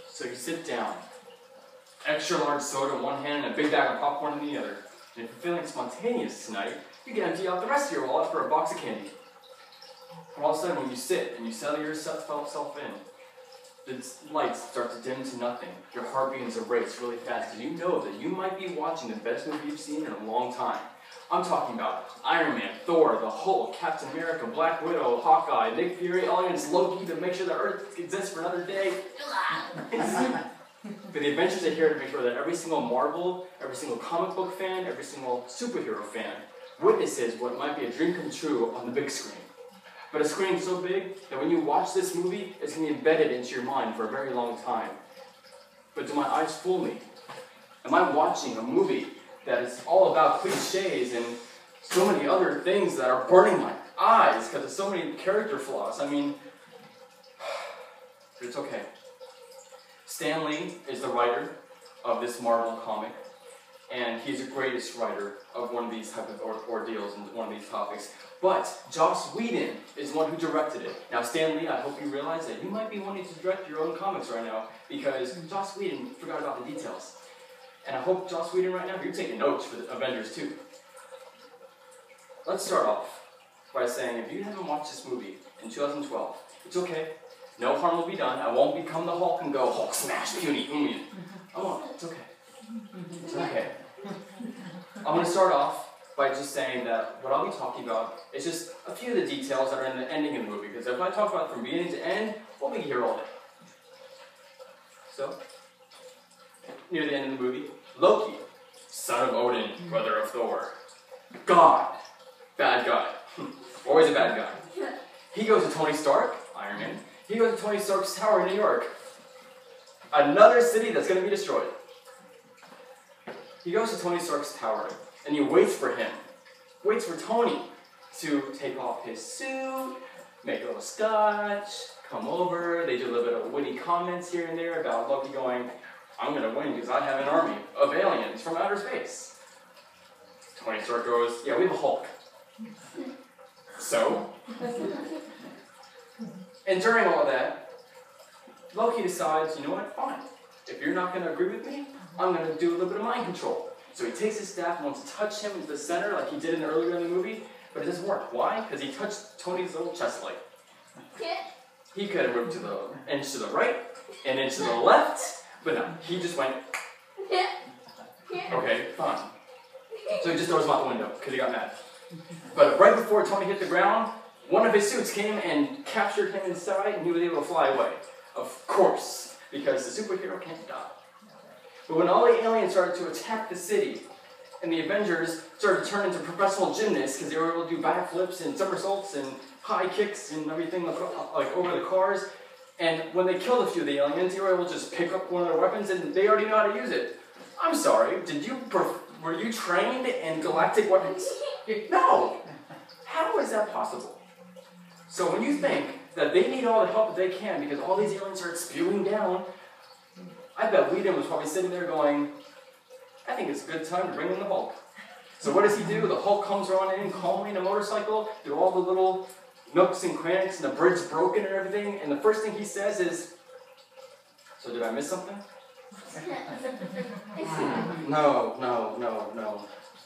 So you sit down, extra large soda in one hand and a big bag of popcorn in the other. And if you're feeling spontaneous tonight, you can empty out the rest of your wallet for a box of candy. And all of a sudden, when you sit and you settle yourself in, the lights start to dim to nothing. Your heart begins to race really fast because you know that you might be watching the best movie you've seen in a long time. I'm talking about Iron Man, Thor, the Hulk, Captain America, Black Widow, Hawkeye, Nick Fury, all against Loki to make sure the Earth exists for another day. But the Avengers are here to make sure that every single Marvel, every single comic book fan, every single superhero fan witnesses what might be a dream come true on the big screen. But a screen so big that when you watch this movie, it's going to be embedded into your mind for a very long time. But do my eyes fool me? Am I watching a movie that is all about cliches and so many other things that are burning my eyes because of so many character flaws? I mean, but it's okay. Stan Lee is the writer of this Marvel comic, and he's the greatest writer of one of these type of ordeals and one of these topics. But Joss Whedon is the one who directed it. Now, Stan Lee, I hope you realize that you might be wanting to direct your own comics right now because Joss Whedon forgot about the details. And I hope, Joss Whedon, right now, you're taking notes for the Avengers too. Let's start off by saying if you haven't watched this movie in 2012, it's okay. No harm will be done. I won't become the Hulk and go, Hulk smash, puny, puny. I won't. It's okay. It's okay. I'm going to start off by just saying that what I'll be talking about is just a few of the details that are in the ending of the movie. Because if I talk about it from beginning to end, we'll be here all day. So, near the end of the movie, Loki, son of Odin, brother of Thor, God, bad guy, always a bad guy. He goes to Tony Stark, Iron Man. He goes to Tony Stark's tower in New York, another city that's going to be destroyed. He goes to Tony Stark's tower, and he waits for him, waits for Tony to take off his suit, make a little scotch, come over. They do a little bit of witty comments here and there about Loki going, I'm going to win because I have an army of aliens from outer space. Tony Stark goes, yeah, we have a Hulk. So? And during all of that, Loki decides, you know what, fine. If you're not going to agree with me, I'm going to do a little bit of mind control. So he takes his staff and wants to touch him into the center like he did earlier in the movie, but it doesn't work. Why? Because he touched Tony's little chest light. He could have moved to the inch to the right, an inch to the left, but no, he just went, okay, fine. So he just throws him out the window because he got mad. But right before Tony hit the ground, one of his suits came and captured him inside, and he was able to fly away. Of course, because the superhero can't die. But when all the aliens started to attack the city, and the Avengers started to turn into professional gymnasts because they were able to do backflips and somersaults and high kicks and everything like over the cars, and when they killed a few of the aliens, they were able to just pick up one of their weapons and they already know how to use it. I'm sorry, were you trained in galactic weapons? No! How is that possible? So when you think that they need all the help that they can because all these aliens are spewing down, I bet Whedon was probably sitting there going, I think it's a good time to bring in the Hulk. So what does he do? The Hulk comes running in calmly in a motorcycle through all the little nooks and crannies and the bridge broken and everything, and the first thing he says is, so did I miss something? No.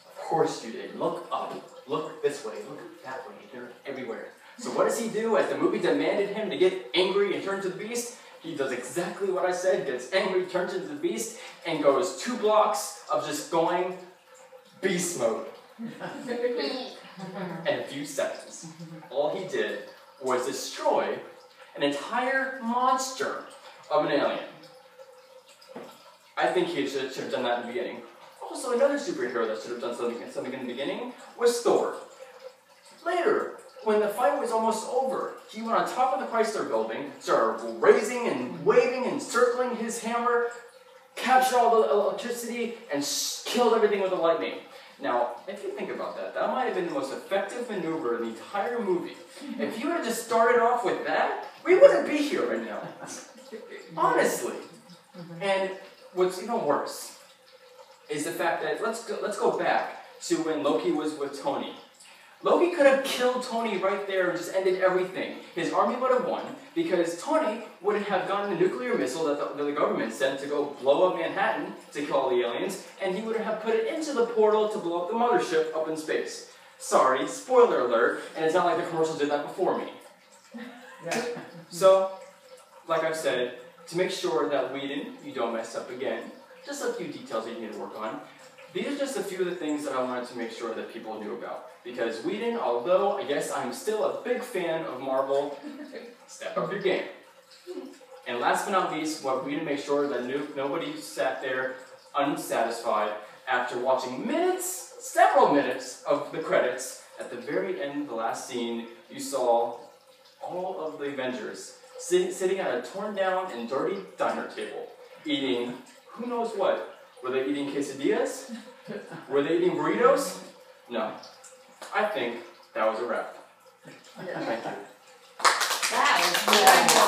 Of course you did. Look up. Look this way. Look that way. They're everywhere. So what does he do? As the movie demanded him to get angry and turn to the beast, he does exactly what I said, gets angry, turns into the beast, and goes 2 blocks of just going beast mode. In a few seconds. All he did was destroy an entire monster of an alien. I think he should have done that in the beginning. Also, another superhero that should have done something in the beginning was Thor. Later, when the fight was almost over, he went on top of the Chrysler building, started raising and waving and circling his hammer, captured all the electricity, and killed everything with the lightning. Now, if you think about that, that might have been the most effective maneuver in the entire movie. If you had just started off with that, we wouldn't be here right now. Honestly. And what's even worse is the fact that, let's go back to when Loki was with Tony. Loki could have killed Tony right there and just ended everything. His army would have won because Tony wouldn't have gotten the nuclear missile that the government sent to go blow up Manhattan to kill all the aliens, and he would have put it into the portal to blow up the mothership up in space. Sorry, spoiler alert, and it's not like the commercials did that before me. Yeah. So, like I've said, to make sure that you don't mess up again, just a few details that you need to work on. These are just a few of the things that I wanted to make sure that people knew about. Because Whedon, although I guess I'm still a big fan of Marvel, step up your game. And last but not least, what Whedon made sure that nobody sat there unsatisfied after watching minutes, several minutes of the credits. At the very end of the last scene, you saw all of the Avengers sitting at a torn down and dirty diner table, eating who knows what. Were they eating quesadillas? Were they eating burritos? No. I think that was a wrap. Yeah. Thank you. That was